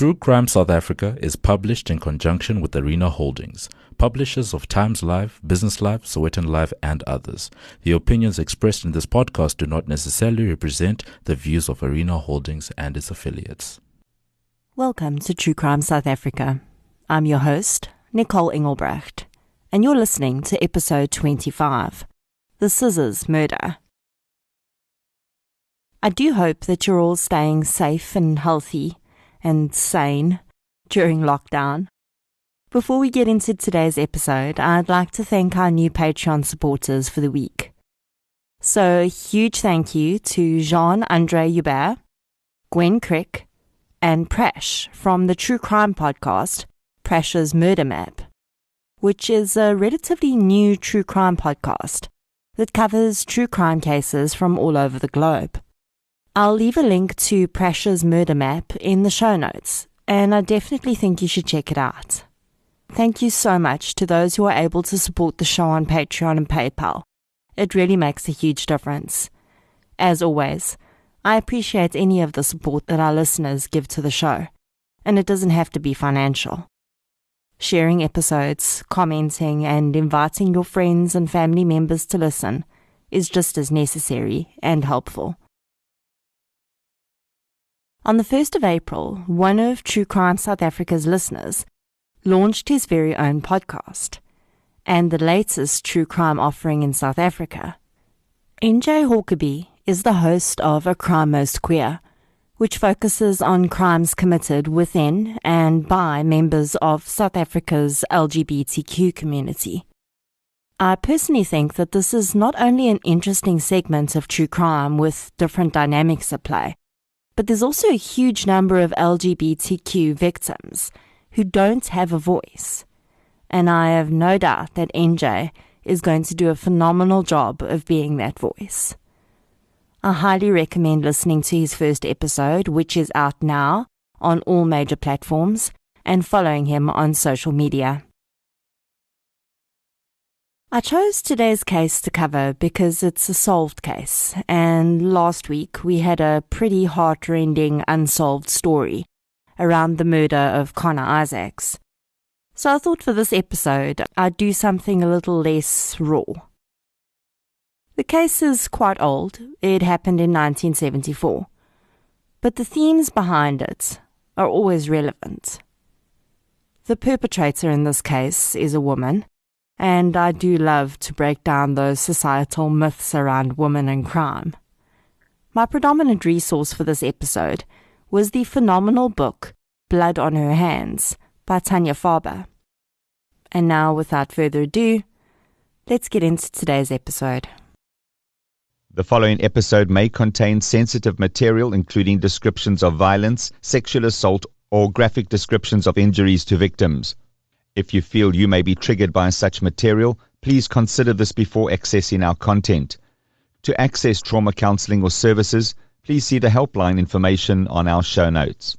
True Crime South Africa is published in conjunction with Arena Holdings, publishers of Times Live, Business Live, Sowetan Live, and others. The opinions expressed in this podcast do not necessarily represent the views of Arena Holdings and its affiliates. Welcome to True Crime South Africa. I'm your host, Nicole Engelbrecht, and you're listening to episode 25, The Scissors Murder. I do hope that you're all staying safe and healthy and sane during lockdown. Before we get into today's episode, I'd like to thank our new Patreon supporters for the week. So a huge thank you to Jean-Andre Hubert, Gwen Crick, and Prash from the True Crime podcast, Prash's Murder Map, which is a relatively new true crime podcast that covers true crime cases from all over the globe. I'll leave a link to Prash's Murder Map in the show notes, and I definitely think you should check it out. Thank you so much to those who are able to support the show on Patreon and PayPal. It really makes a huge difference. As always, I appreciate any of the support that our listeners give to the show, and it doesn't have to be financial. Sharing episodes, commenting, and inviting your friends and family members to listen is just as necessary and helpful. On the 1st of April, one of True Crime South Africa's listeners launched his very own podcast, and the latest true crime offering in South Africa. NJ Hawkerby is the host of A Crime Most Queer, which focuses on crimes committed within and by members of South Africa's LGBTQ community. I personally think that this is not only an interesting segment of true crime with different dynamics at play, but there's also a huge number of LGBTQ victims who don't have a voice. And I have no doubt that NJ is going to do a phenomenal job of being that voice. I highly recommend listening to his first episode, which is out now on all major platforms, and following him on social media. I chose today's case to cover because it's a solved case, and last week we had a pretty heart-rending unsolved story around the murder of Connor Isaacs. So I thought for this episode I'd do something a little less raw. The case is quite old. It happened in 1974. But the themes behind it are always relevant. The perpetrator in this case is a woman, and I do love to break down those societal myths around women and crime. My predominant resource for this episode was the phenomenal book Blood on Her Hands by Tanya Faber. And now, without further ado, let's get into today's episode. The following episode may contain sensitive material, including descriptions of violence, sexual assault, or graphic descriptions of injuries to victims. If you feel you may be triggered by such material, please consider this before accessing our content. To access trauma counseling or services, please see the helpline information on our show notes.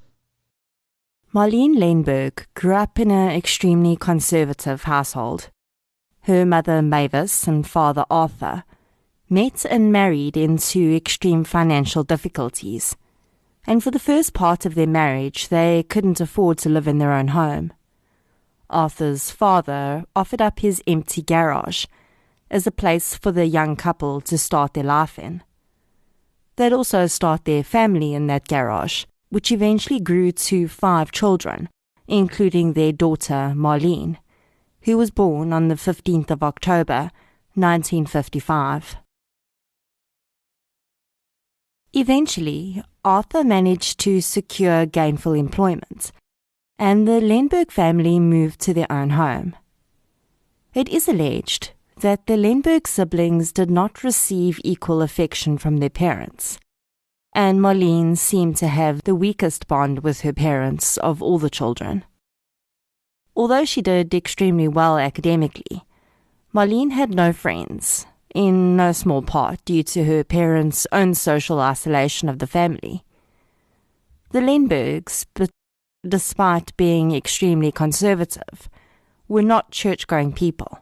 Marlene Leinberg grew up in an extremely conservative household. Her mother Mavis and father Arthur met and married into extreme financial difficulties, and for the first part of their marriage they couldn't afford to live in their own home. Arthur's father offered up his empty garage as a place for the young couple to start their life in. They'd also start their family in that garage, which eventually grew to 5 children, including their daughter Marlene, who was born on the 15th of October, 1955. Eventually, Arthur managed to secure gainful employment, and the Leinberg family moved to their own home. It is alleged that the Leinberg siblings did not receive equal affection from their parents, and Marlene seemed to have the weakest bond with her parents of all the children. Although she did extremely well academically, Marlene had no friends, in no small part due to her parents' own social isolation of the family. The Leinbergs, despite being extremely conservative, were not church-going people.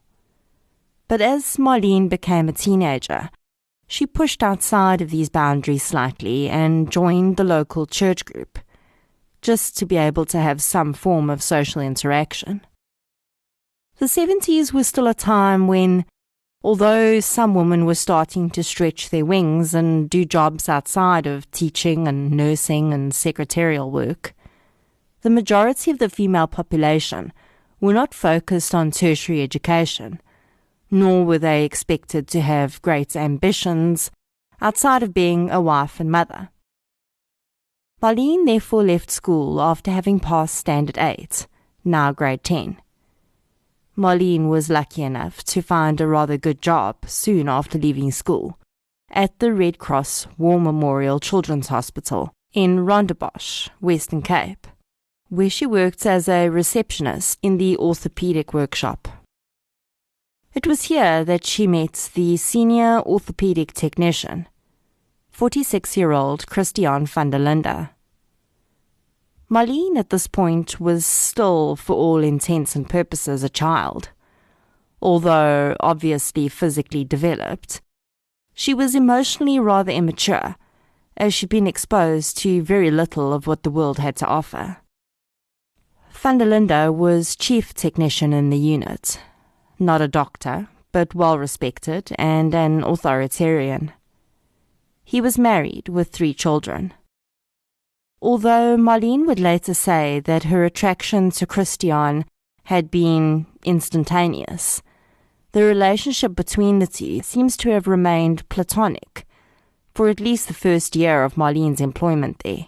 But as Marlene became a teenager, she pushed outside of these boundaries slightly and joined the local church group, just to be able to have some form of social interaction. The 70s was still a time when, although some women were starting to stretch their wings and do jobs outside of teaching and nursing and secretarial work, the majority of the female population were not focused on tertiary education, nor were they expected to have great ambitions outside of being a wife and mother. Marlene therefore left school after having passed Standard 8, now Grade 10. Marlene was lucky enough to find a rather good job soon after leaving school at the Red Cross War Memorial Children's Hospital in Rondebosch, Western Cape, where she worked as a receptionist in the orthopedic workshop. It was here that she met the senior orthopedic technician, 46-year-old Christian van der Linde. Marlene at this point was still, for all intents and purposes, a child. Although obviously physically developed, she was emotionally rather immature, as she'd been exposed to very little of what the world had to offer. Van der Linde was chief technician in the unit, not a doctor, but well-respected and an authoritarian. He was married with 3 children. Although Marlene would later say that her attraction to Christian had been instantaneous, the relationship between the two seems to have remained platonic for at least the first year of Marlene's employment there.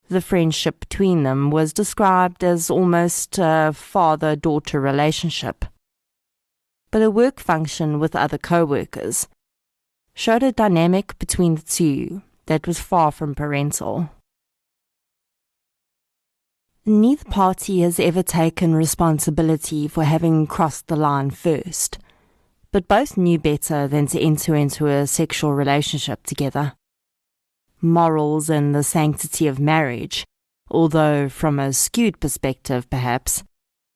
The friendship between them was described as almost a father-daughter relationship, but a work function with other co-workers showed a dynamic between the two that was far from parental. Neither party has ever taken responsibility for having crossed the line first, but both knew better than to enter into a sexual relationship together. Morals and the sanctity of marriage, although from a skewed perspective perhaps,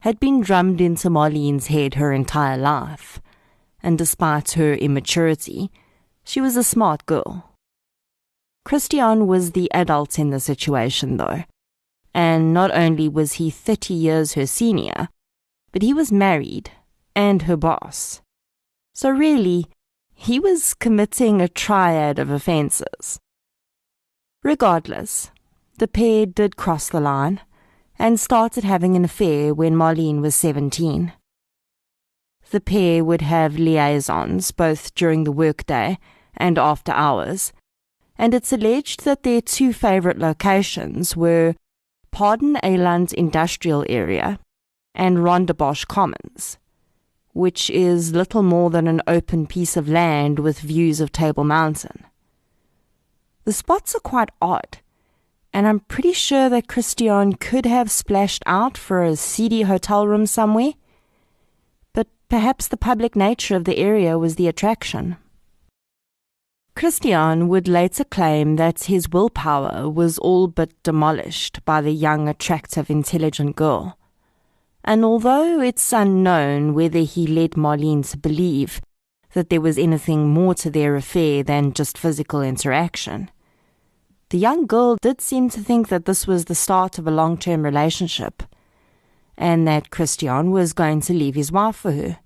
had been drummed into Marlene's head her entire life, and despite her immaturity, she was a smart girl. Christian was the adult in the situation, though, and not only was he 30 years her senior, but he was married and her boss. So really, he was committing a triad of offences. Regardless, the pair did cross the line and started having an affair when Marlene was 17. The pair would have liaisons both during the workday and after hours, and it's alleged that their 2 favourite locations were Paarden-Eiland Industrial Area and Rondebosch Commons, which is little more than an open piece of land with views of Table Mountain. The spots are quite odd, and I'm pretty sure that Christian could have splashed out for a seedy hotel room somewhere, but perhaps the public nature of the area was the attraction. Christian would later claim that his willpower was all but demolished by the young, attractive, intelligent girl. And although it's unknown whether he led Marlene to believe that there was anything more to their affair than just physical interaction, the young girl did seem to think that this was the start of a long-term relationship, and that Christian was going to leave his wife for her.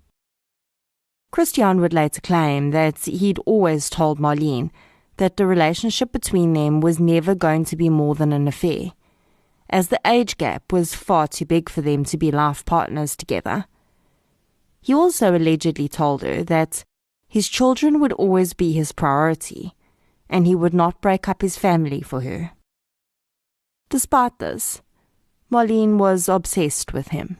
Christian would later claim that he'd always told Marlene that the relationship between them was never going to be more than an affair, as the age gap was far too big for them to be life partners together. He also allegedly told her that his children would always be his priority, and he would not break up his family for her. Despite this, Marlene was obsessed with him.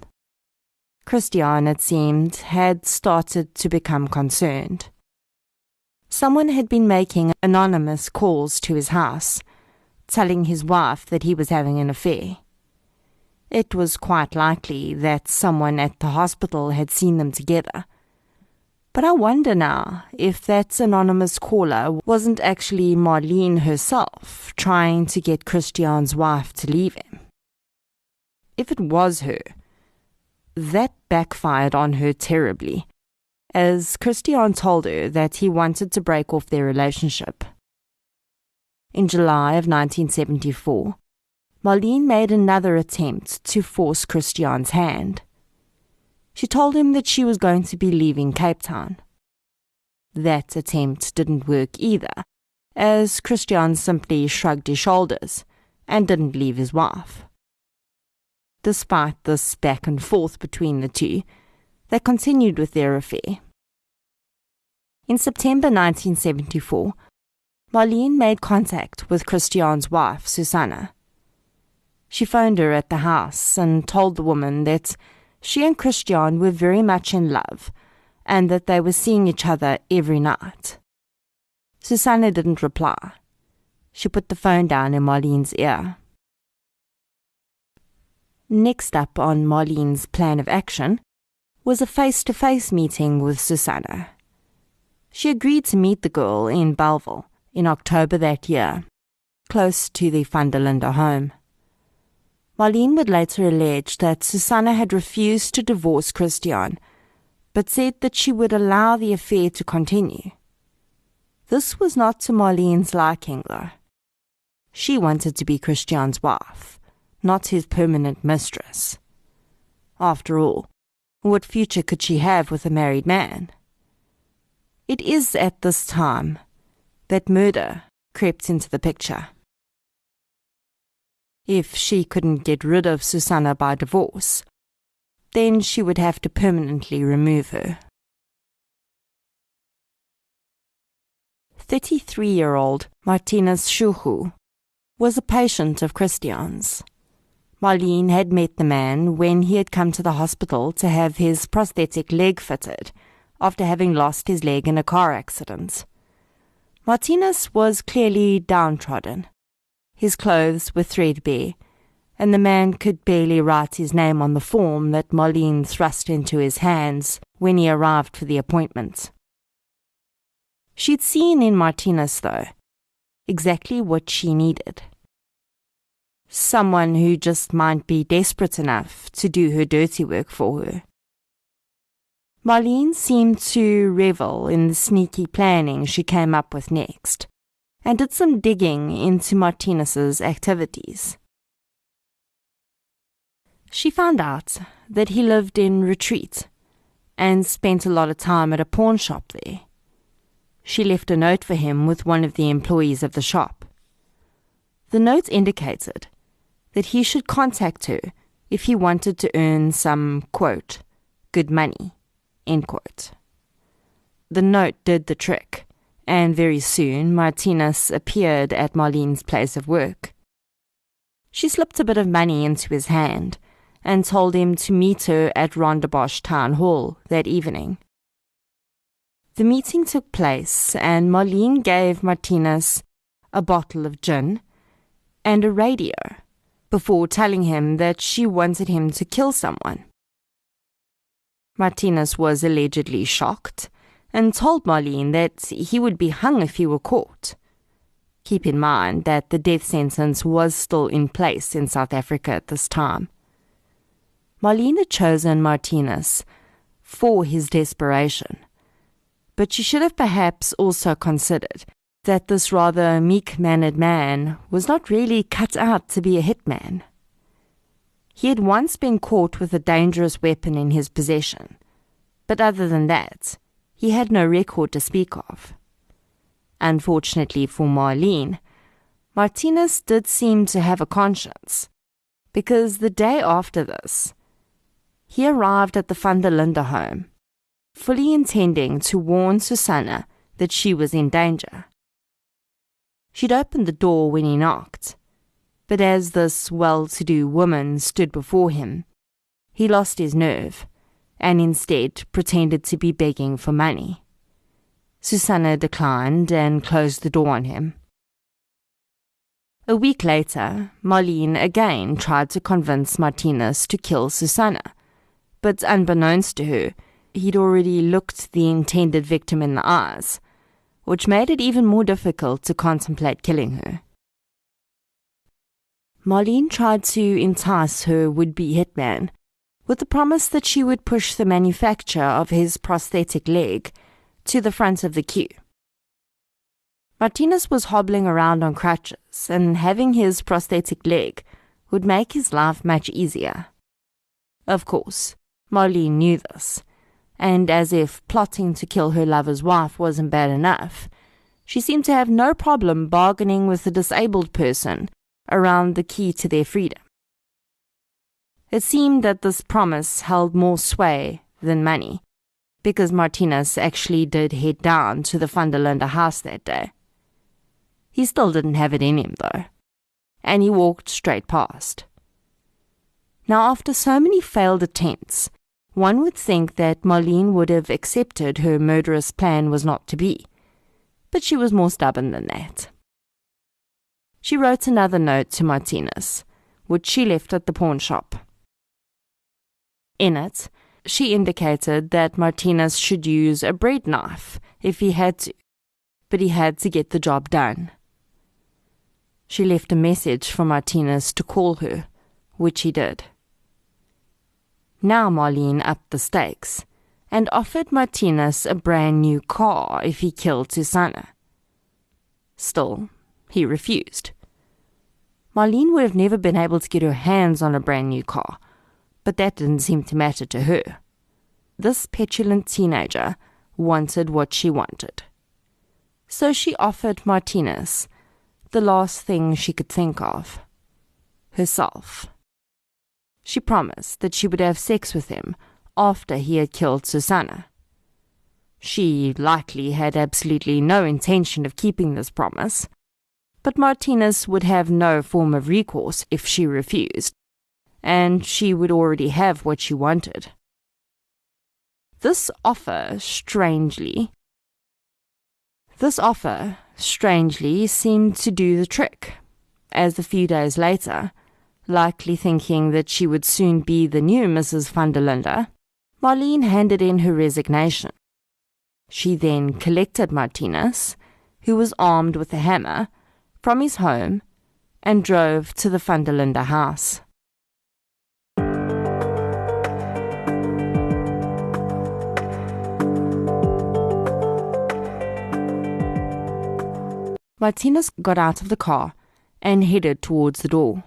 Christian, it seemed, had started to become concerned. Someone had been making anonymous calls to his house, telling his wife that he was having an affair. It was quite likely that someone at the hospital had seen them together. But I wonder now if that anonymous caller wasn't actually Marlene herself trying to get Christian's wife to leave him. If it was her, that backfired on her terribly, as Christian told her that he wanted to break off their relationship. In July of 1974, Marlene made another attempt to force Christian's hand. She told him that she was going to be leaving Cape Town. That attempt didn't work either, as Christian simply shrugged his shoulders and didn't leave his wife. Despite this back and forth between the two, they continued with their affair. In September 1974, Marlene made contact with Christian's wife, Susanna. She phoned her at the house and told the woman that she and Christian were very much in love and that they were seeing each other every night. Susanna didn't reply. She put the phone down in Marlene's ear. Next up on Marlene's plan of action was a face-to-face meeting with Susanna. She agreed to meet the girl in Bellville in October that year, close to the van der Linde home. Marlene would later allege that Susanna had refused to divorce Christian, but said that she would allow the affair to continue. This was not to Marlene's liking, though. She wanted to be Christian's wife, not his permanent mistress. After all, what future could she have with a married man? It is at this time that murder crept into the picture. If she couldn't get rid of Susanna by divorce, then she would have to permanently remove her. 33-year-old Martinus Shuhu was a patient of Christian's. Marlene had met the man when he had come to the hospital to have his prosthetic leg fitted after having lost his leg in a car accident. Martinus was clearly downtrodden. His clothes were threadbare, and the man could barely write his name on the form that Marlene thrust into his hands when he arrived for the appointment. She'd seen in Martinus, though, exactly what she needed. Someone who just might be desperate enough to do her dirty work for her. Marlene seemed to revel in the sneaky planning she came up with next, and did some digging into Martinus's activities. She found out that he lived in Retreat and spent a lot of time at a pawn shop there. She left a note for him with one of the employees of the shop. The note indicated that he should contact her if he wanted to earn some, quote, good money, end quote. The note did the trick, and very soon Martinus appeared at Marlene's place of work. She slipped a bit of money into his hand and told him to meet her at Rondebosch Town Hall that evening. The meeting took place, and Marlene gave Martinus a bottle of gin and a radio before telling him that she wanted him to kill someone. Martinus was allegedly shocked and told Marlene that he would be hung if he were caught. Keep in mind that the death sentence was still in place in South Africa at this time. Marlene had chosen Martinus for his desperation, but she should have perhaps also considered that this rather meek-mannered man was not really cut out to be a hitman. He had once been caught with a dangerous weapon in his possession, but other than that, he had no record to speak of. Unfortunately for Marlene, Martinus did seem to have a conscience, because the day after this, he arrived at the van der Linde home, fully intending to warn Susanna that she was in danger. She'd opened the door when he knocked, but as this well-to-do woman stood before him, he lost his nerve and instead pretended to be begging for money. Susanna declined and closed the door on him. A week later, Marlene again tried to convince Martinus to kill Susanna, but unbeknownst to her, he'd already looked the intended victim in the eyes, which made it even more difficult to contemplate killing her. Marlene tried to entice her would-be hitman with the promise that she would push the manufacture of his prosthetic leg to the front of the queue. Martinus was hobbling around on crutches, and having his prosthetic leg would make his life much easier. Of course, Marlene knew this, and as if plotting to kill her lover's wife wasn't bad enough, she seemed to have no problem bargaining with the disabled person around the key to their freedom. It seemed that this promise held more sway than money, because Martinez actually did head down to the Van der Linde house that day. He still didn't have it in him, though, and he walked straight past. Now, after so many failed attempts, one would think that Marlene would have accepted her murderous plan was not to be, but she was more stubborn than that. She wrote another note to Martinez, which she left at the pawn shop. In it, she indicated that Martinez should use a bread knife if he had to, but he had to get the job done. She left a message for Martinez to call her, which he did. Now Marlene upped the stakes and offered Martinez a brand new car if he killed Susanna. Still, he refused. Marlene would have never been able to get her hands on a brand new car, but that didn't seem to matter to her. This petulant teenager wanted what she wanted. So she offered Martinez the last thing she could think of: herself. She promised that she would have sex with him after he had killed Susanna. She likely had absolutely no intention of keeping this promise, but Martinez would have no form of recourse if she refused, and she would already have what she wanted. This offer, strangely, seemed to do the trick, as a few days later, likely thinking that she would soon be the new Mrs. Van der Linde, Marlene handed in her resignation. She then collected Martinez, who was armed with a hammer, from his home and drove to the Van der Linde house. Martinez got out of the car and headed towards the door.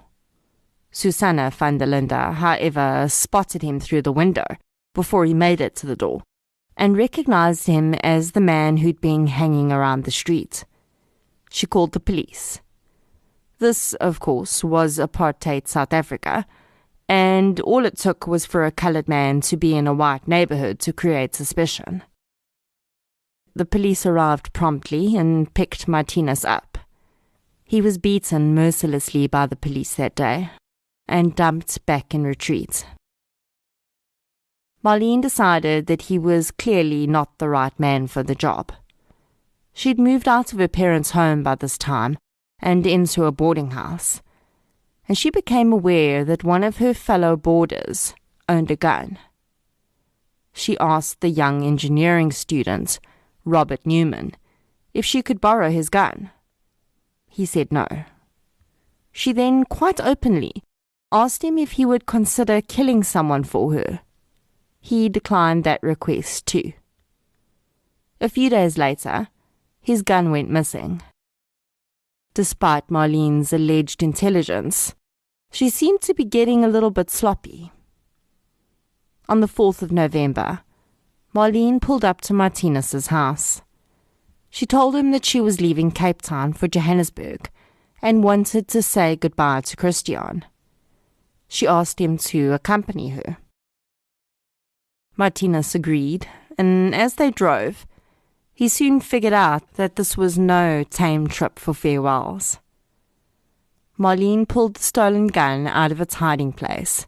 Susanna Van der Linde, however, spotted him through the window before he made it to the door, and recognized him as the man who'd been hanging around the street. She called the police. This, of course, was apartheid South Africa, and all it took was for a colored man to be in a white neighborhood to create suspicion. The police arrived promptly and picked Martinez up. He was beaten mercilessly by the police that day and dumped back in retreat. Marlene decided that he was clearly not the right man for the job. She'd moved out of her parents' home by this time and into a boarding house, and she became aware that one of her fellow boarders owned a gun. She asked the young engineering student, Robert Newman, if she could borrow his gun. He said no. She then, quite openly, asked him if he would consider killing someone for her. He declined that request too. A few days later, his gun went missing. Despite Marlene's alleged intelligence, she seemed to be getting a little bit sloppy. On the 4th of November, Marlene pulled up to Martinez's house. She told him that she was leaving Cape Town for Johannesburg and wanted to say goodbye to Christian. She asked him to accompany her. Martinez agreed, and as they drove, he soon figured out that this was no tame trip for farewells. Marlene pulled the stolen gun out of its hiding place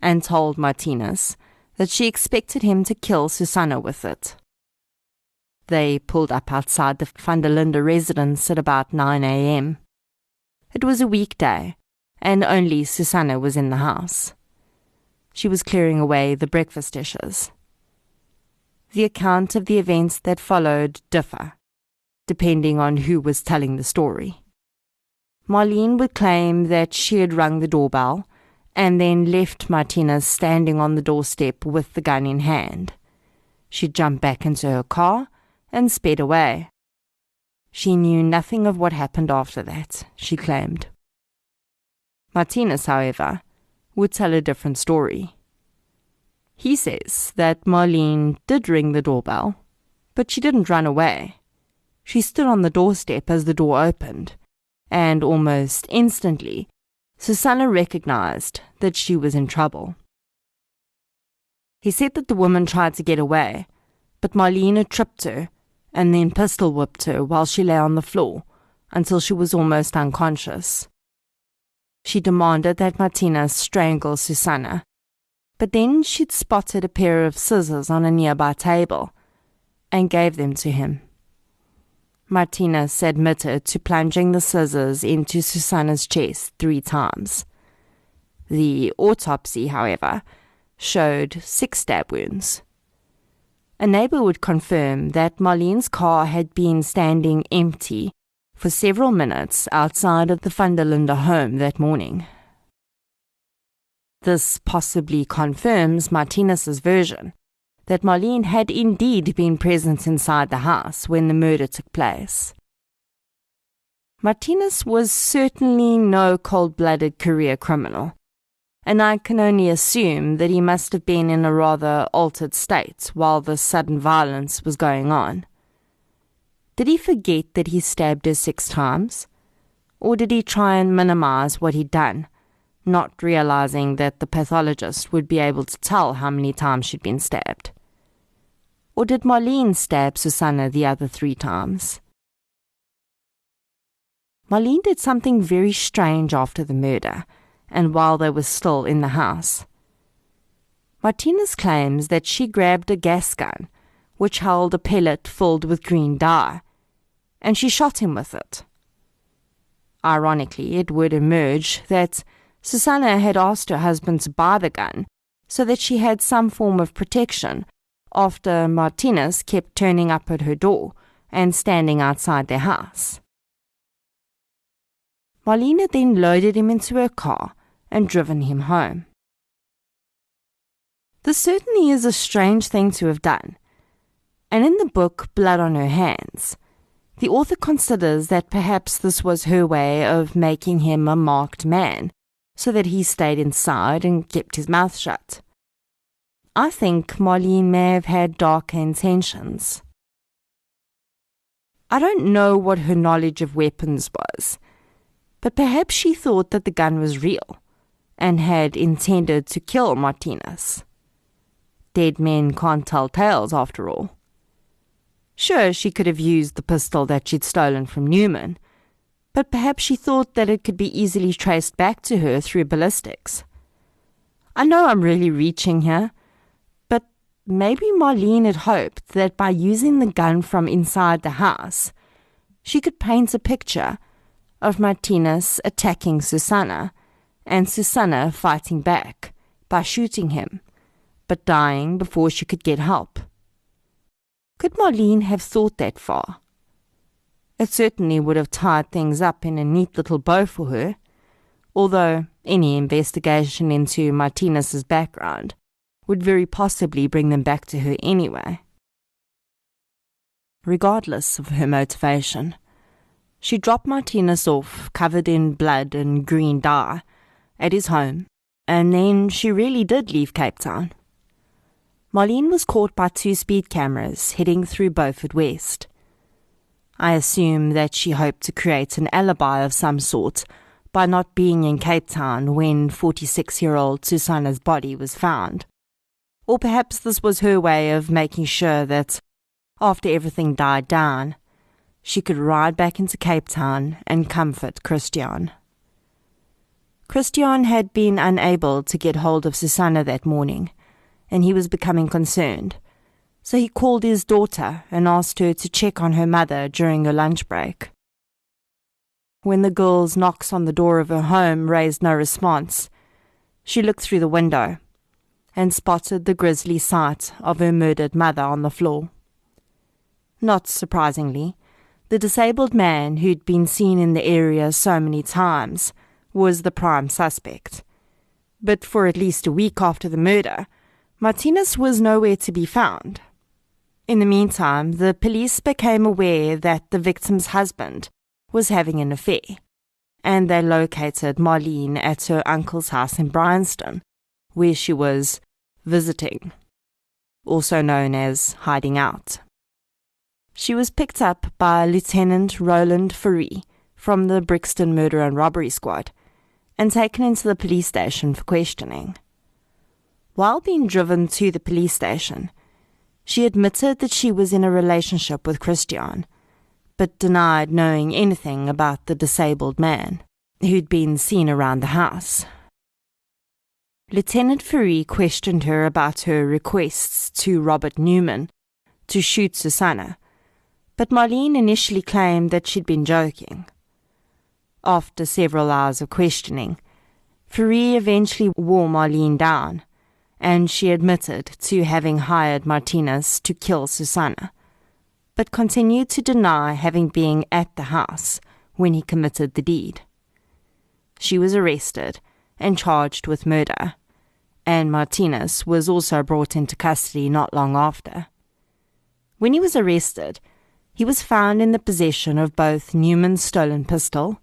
and told Martinez that she expected him to kill Susanna with it. They pulled up outside the Van der Linde residence at about 9 a.m. It was a weekday, and only Susanna was in the house. She was clearing away the breakfast dishes. The account of the events that followed differ, depending on who was telling the story. Marlene would claim that she had rung the doorbell and then left Martinez standing on the doorstep with the gun in hand. She'd jumped back into her car and sped away. She knew nothing of what happened after that, she claimed. Martinez, however, would tell a different story. He says that Marlene did ring the doorbell, but she didn't run away. She stood on the doorstep as the door opened, and almost instantly, Susanna recognized that she was in trouble. He said that the woman tried to get away, but Marlene tripped her and then pistol whipped her while she lay on the floor until she was almost unconscious. She demanded that Martinez strangle Susanna, but then she'd spotted a pair of scissors on a nearby table and gave them to him. Martinez admitted to plunging the scissors into Susanna's chest 3 times. The autopsy, however, showed 6 stab wounds. A neighbor would confirm that Marlene's car had been standing empty for several minutes outside of the van der Linde home that morning. This possibly confirms Martinez's version that Marlene had indeed been present inside the house when the murder took place. Martinez was certainly no cold-blooded career criminal, and I can only assume that he must have been in a rather altered state while this sudden violence was going on. Did he forget that he stabbed her 6 times? Or did he try and minimize what he'd done, not realizing that the pathologist would be able to tell how many times she'd been stabbed? Or did Marlene stab Susanna the other 3 times? Marlene did something very strange after the murder, and while they were still in the house. Martinez claims that she grabbed a gas gun, which held a pellet filled with green dye, and she shot him with it. Ironically, it would emerge that Susanna had asked her husband to buy the gun so that she had some form of protection after Martinez kept turning up at her door and standing outside their house. Marlene then loaded him into her car and driven him home. This certainly is a strange thing to have done, and in the book Blood on Her Hands, the author considers that perhaps this was her way of making him a marked man, so that he stayed inside and kept his mouth shut. I think Marlene may have had darker intentions. I don't know what her knowledge of weapons was, but perhaps she thought that the gun was real and had intended to kill Martinez. Dead men can't tell tales, after all. Sure, she could have used the pistol that she'd stolen from Newman, but perhaps she thought that it could be easily traced back to her through ballistics. I know I'm really reaching here, but maybe Marlene had hoped that by using the gun from inside the house, she could paint a picture of Martinez attacking Susanna and Susanna fighting back by shooting him, but dying before she could get help. Could Marlene have thought that far? It certainly would have tied things up in a neat little bow for her, although any investigation into Martinez's background would very possibly bring them back to her anyway. Regardless of her motivation, she dropped Martinez off covered in blood and green dye at his home, and then she really did leave Cape Town. Marlene was caught by 2 speed cameras heading through Beaufort West. I assume that she hoped to create an alibi of some sort by not being in Cape Town when 46-year-old Susanna's body was found. Or perhaps this was her way of making sure that, after everything died down, she could ride back into Cape Town and comfort Christian. Christian had been unable to get hold of Susanna that morning, and he was becoming concerned, so he called his daughter and asked her to check on her mother during her lunch break. When the girl's knocks on the door of her home raised no response, she looked through the window and spotted the grisly sight of her murdered mother on the floor. Not surprisingly, the disabled man who'd been seen in the area so many times was the prime suspect. But for at least a week after the murder, Martinez was nowhere to be found. In the meantime, the police became aware that the victim's husband was having an affair, and they located Marlene at her uncle's house in Bryanston, where she was visiting, also known as hiding out. She was picked up by Lieutenant Roland Fourie from the Brixton Murder and Robbery Squad and taken into the police station for questioning. While being driven to the police station, she admitted that she was in a relationship with Christian, but denied knowing anything about the disabled man who'd been seen around the house. Lieutenant Fourie questioned her about her requests to Robert Newman to shoot Susanna, but Marlene initially claimed that she'd been joking. After several hours of questioning, Fourie eventually wore Marlene down, and she admitted to having hired Martinez to kill Susanna, but continued to deny having been at the house when he committed the deed. She was arrested and charged with murder, and Martinez was also brought into custody not long after. When he was arrested, he was found in the possession of both Newman's stolen pistol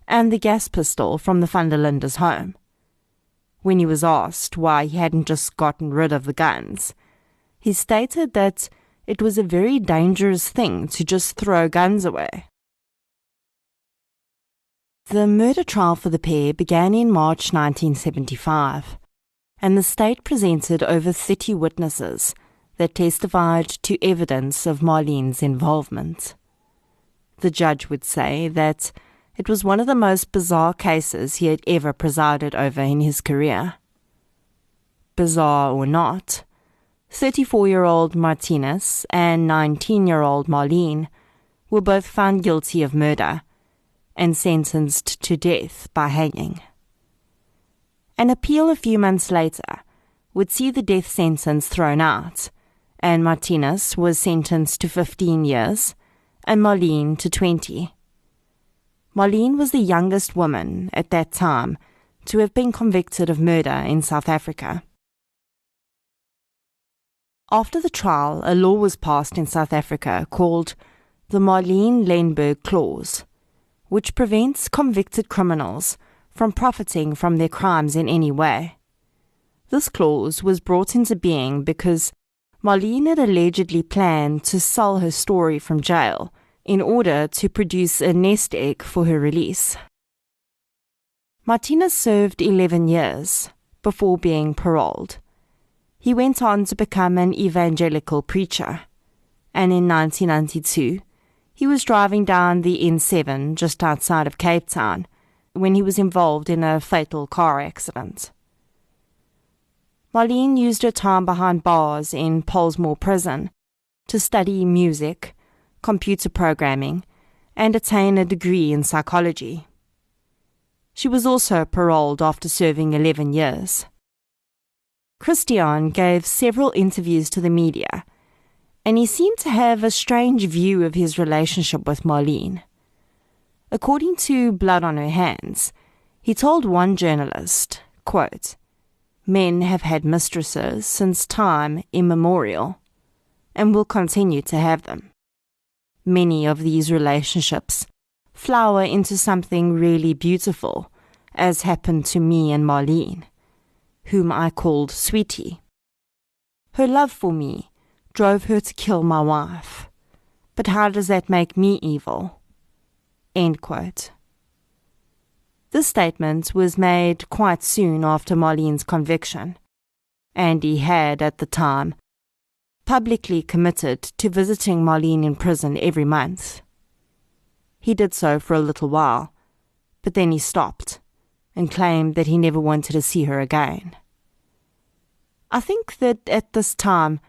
and the gas pistol from the van der Linde's home. When he was asked why he hadn't just gotten rid of the guns, he stated that it was a very dangerous thing to just throw guns away. The murder trial for the pair began in March 1975, and the state presented over 30 witnesses that testified to evidence of Marlene's involvement. The judge would say that it was one of the most bizarre cases he had ever presided over in his career. Bizarre or not, 34-year-old Martinez and 19-year-old Marlene were both found guilty of murder and sentenced to death by hanging. An appeal a few months later would see the death sentence thrown out, and Martinez was sentenced to 15 years and Marlene to 20. Marlene was the youngest woman at that time to have been convicted of murder in South Africa. After the trial, a law was passed in South Africa called the Marlene Lenberg Clause, which prevents convicted criminals from profiting from their crimes in any way. This clause was brought into being because Marlene had allegedly planned to sell her story from jail in order to produce a nest egg for her release. Martinez served 11 years before being paroled. He went on to become an evangelical preacher, and in 1992, he was driving down the N7 just outside of Cape Town when he was involved in a fatal car accident. Marlene used her time behind bars in Pollsmoor Prison to study music, computer programming, and attain a degree in psychology. She was also paroled after serving 11 years. Christian gave several interviews to the media, and he seemed to have a strange view of his relationship with Marlene. According to Blood on Her Hands, he told one journalist, quote, "Men have had mistresses since time immemorial, and will continue to have them. Many of these relationships flower into something really beautiful, as happened to me and Marlene, whom I called Sweetie. Her love for me drove her to kill my wife, but how does that make me evil?" End quote. This statement was made quite soon after Marlene's conviction, and he had, at the time, publicly committed to visiting Marlene in prison every month. He did so for a little while, but then he stopped and claimed that he never wanted to see her again. I think that at this time,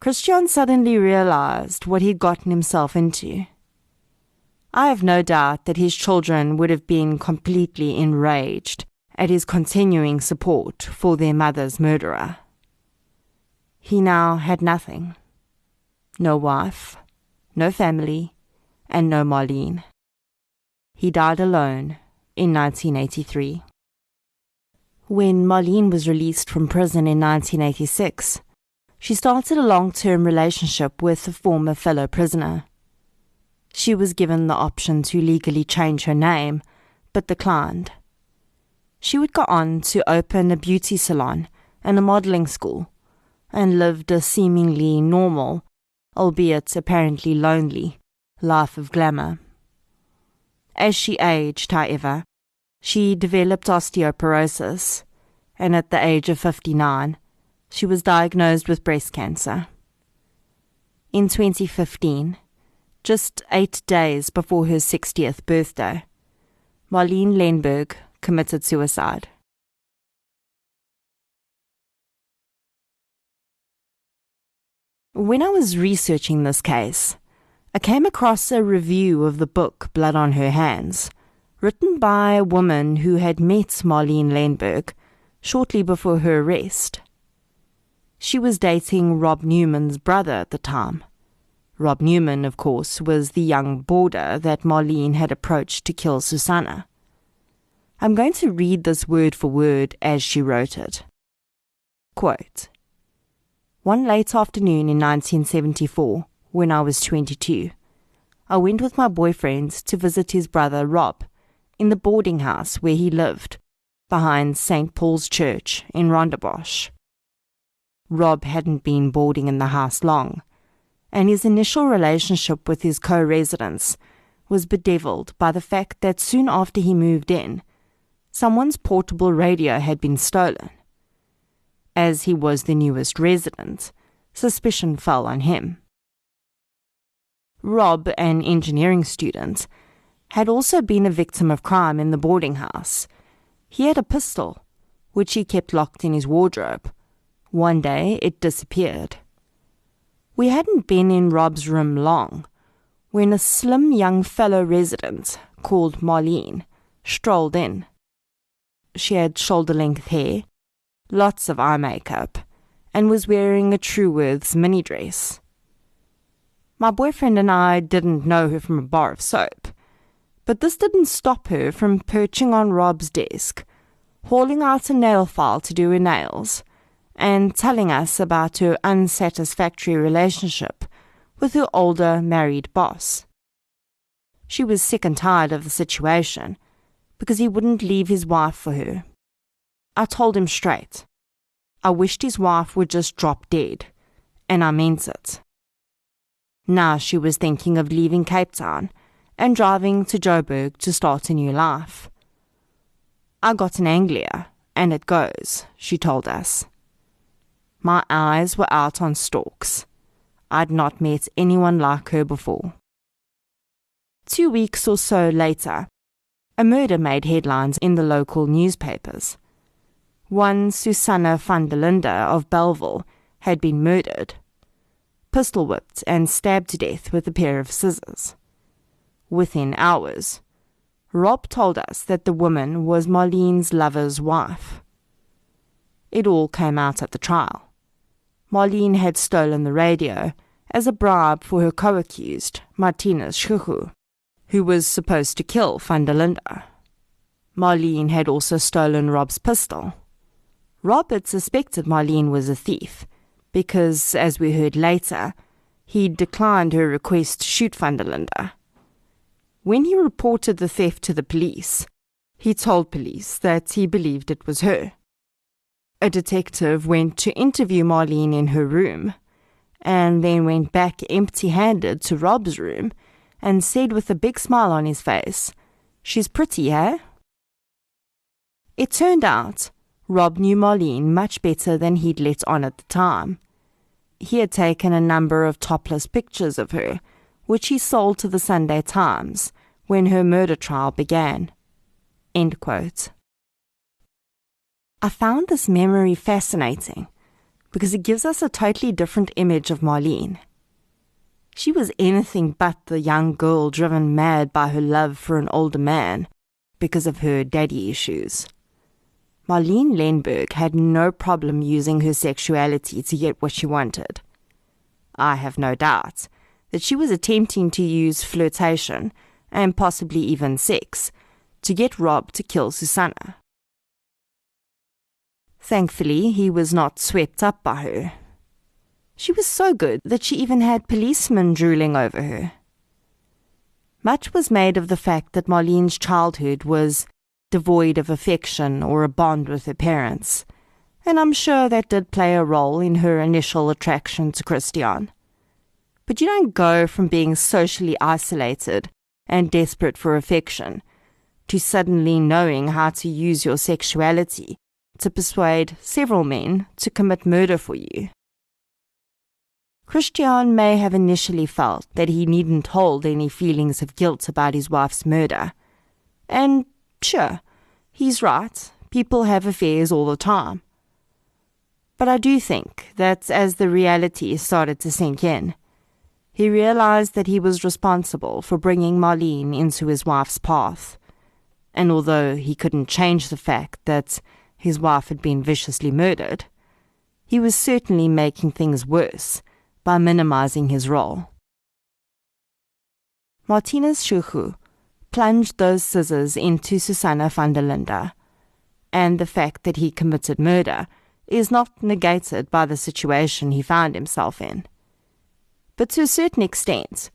Christian suddenly realized what he'd gotten himself into. I have no doubt that his children would have been completely enraged at his continuing support for their mother's murderer. He now had nothing. No wife, no family, and no Marlene. He died alone in 1983. When Marlene was released from prison in 1986, she started a long-term relationship with a former fellow prisoner. She was given the option to legally change her name, but declined. She would go on to open a beauty salon and a modelling school, and lived a seemingly normal, albeit apparently lonely, life of glamour. As she aged, however, she developed osteoporosis, and at the age of 59, she was diagnosed with breast cancer. In 2015, just 8 days before her 60th birthday, Marlene Lenberg committed suicide. When I was researching this case, I came across a review of the book Blood on Her Hands, written by a woman who had met Marlene Lenberg shortly before her arrest. She was dating Rob Newman's brother at the time. Rob Newman, of course, was the young boarder that Marlene had approached to kill Susanna. I'm going to read this word for word as she wrote it. Quote, "One late afternoon in 1974, when I was 22, I went with my boyfriend to visit his brother Rob in the boarding house where he lived, behind St. Paul's Church in Rondebosch. Rob hadn't been boarding in the house long, and his initial relationship with his co-residents was bedeviled by the fact that soon after he moved in, someone's portable radio had been stolen. As he was the newest resident, suspicion fell on him. Rob, an engineering student, had also been a victim of crime in the boarding house. He had a pistol, which he kept locked in his wardrobe. One day, it disappeared. We hadn't been in Rob's room long when a slim young fellow resident called Marlene strolled in. She had shoulder-length hair, lots of eye makeup, and was wearing a Truworths mini dress. My boyfriend and I didn't know her from a bar of soap, but this didn't stop her from perching on Rob's desk, hauling out a nail file to do her nails, and telling us about her unsatisfactory relationship with her older married boss. She was sick and tired of the situation because he wouldn't leave his wife for her. I told him straight. I wished his wife would just drop dead, and I meant it. Now she was thinking of leaving Cape Town and driving to Joburg to start a new life. I got an Anglia, and it goes, she told us. My eyes were out on stalks. I'd not met anyone like her before. 2 weeks or so later, a murder made headlines in the local newspapers. One Susanna van der Linde of Belleville had been murdered, pistol-whipped and stabbed to death with a pair of scissors. Within hours, Rob told us that the woman was Marlene's lover's wife. It all came out at the trial. Marlene had stolen the radio as a bribe for her co-accused, Martinus Schuchu, who was supposed to kill van der Linde. Marlene had also stolen Rob's pistol. Rob had suspected Marlene was a thief, because, as we heard later, he declined her request to shoot van der Linde. When he reported the theft to the police, he told police that he believed it was her. A detective went to interview Marlene in her room, and then went back empty-handed to Rob's room and said with a big smile on his face, "She's pretty, eh?" It turned out Rob knew Marlene much better than he'd let on at the time. He had taken a number of topless pictures of her, which he sold to the Sunday Times when her murder trial began. End quote. I found this memory fascinating because it gives us a totally different image of Marlene. She was anything but the young girl driven mad by her love for an older man because of her daddy issues. Marlene Lenberg had no problem using her sexuality to get what she wanted. I have no doubt that she was attempting to use flirtation, and possibly even sex, to get Rob to kill Susanna. Thankfully, he was not swept up by her. She was so good that she even had policemen drooling over her. Much was made of the fact that Marlene's childhood was devoid of affection or a bond with her parents, and I'm sure that did play a role in her initial attraction to Christian. But you don't go from being socially isolated and desperate for affection to suddenly knowing how to use your sexuality to persuade several men to commit murder for you. Christian may have initially felt that he needn't hold any feelings of guilt about his wife's murder. And sure, he's right, people have affairs all the time. But I do think that as the reality started to sink in, he realized that he was responsible for bringing Marlene into his wife's path. And although he couldn't change the fact that his wife had been viciously murdered, he was certainly making things worse by minimizing his role. Martinus Schuchu plunged those scissors into Susanna van der Linde, and the fact that he committed murder is not negated by the situation he found himself in. But to a certain extent,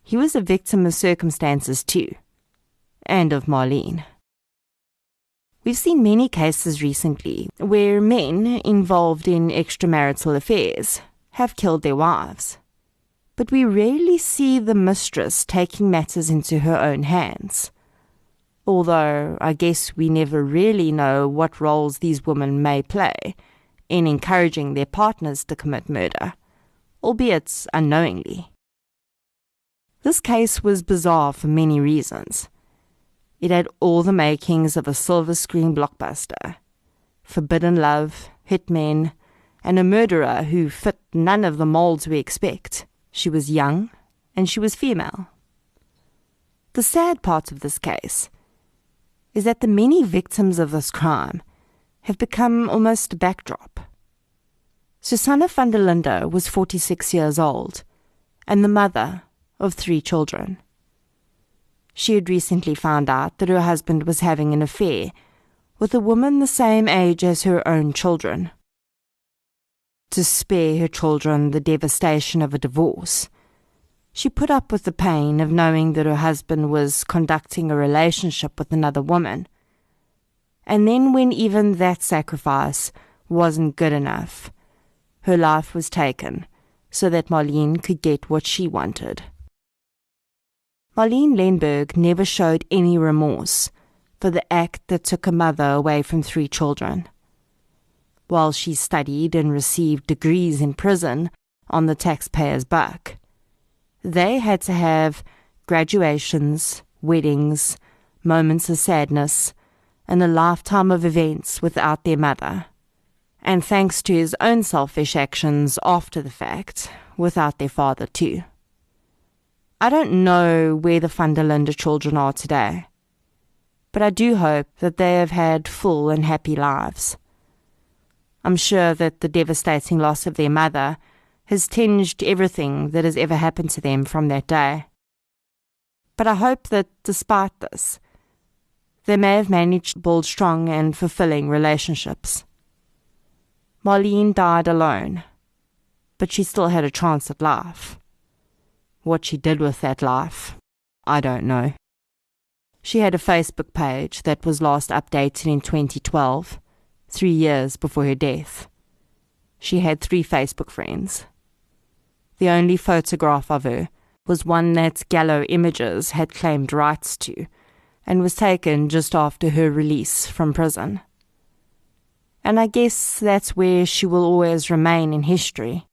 he was a victim of circumstances too, and of Marlene. We've seen many cases recently where men involved in extramarital affairs have killed their wives, but we rarely see the mistress taking matters into her own hands. Although I guess we never really know what roles these women may play in encouraging their partners to commit murder, albeit unknowingly. This case was bizarre for many reasons. It had all the makings of a silver screen blockbuster: forbidden love, hitmen, and a murderer who fit none of the molds we expect. She was young, and she was female. The sad part of this case is that the many victims of this crime have become almost a backdrop. Susanna van der Linde was 46 years old, and the mother of 3 children. She had recently found out that her husband was having an affair with a woman the same age as her own children. To spare her children the devastation of a divorce, she put up with the pain of knowing that her husband was conducting a relationship with another woman. And then when even that sacrifice wasn't good enough, her life was taken so that Marlene could get what she wanted. Marlene Lenberg never showed any remorse for the act that took a mother away from 3 children. While she studied and received degrees in prison on the taxpayer's buck, they had to have graduations, weddings, moments of sadness, and a lifetime of events without their mother, and thanks to his own selfish actions after the fact, without their father too. I don't know where the van der Linde children are today, but I do hope that they have had full and happy lives. I'm sure that the devastating loss of their mother has tinged everything that has ever happened to them from that day. But I hope that despite this, they may have managed to build strong and fulfilling relationships. Marlene died alone, but she still had a chance at life. What she did with that life, I don't know. She had a Facebook page that was last updated in 2012, 3 years before her death. She had 3 Facebook friends. The only photograph of her was one that Gallo Images had claimed rights to, and was taken just after her release from prison. And I guess that's where she will always remain in history.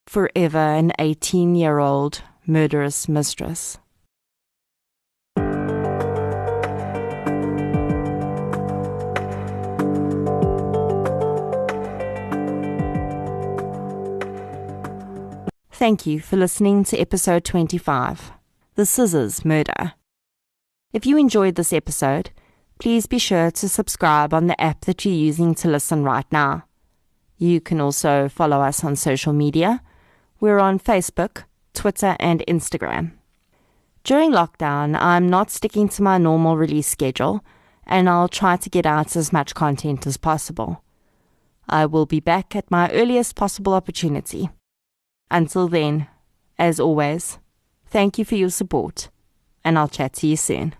Forever an 18-year-old murderous mistress. Thank you for listening to episode 25, The Scissors Murder. If you enjoyed this episode, please be sure to subscribe on the app that you're using to listen right now. You can also follow us on social media. We're on Facebook, Twitter, and Instagram. During lockdown, I'm not sticking to my normal release schedule, and I'll try to get out as much content as possible. I will be back at my earliest possible opportunity. Until then, as always, thank you for your support and I'll chat to you soon.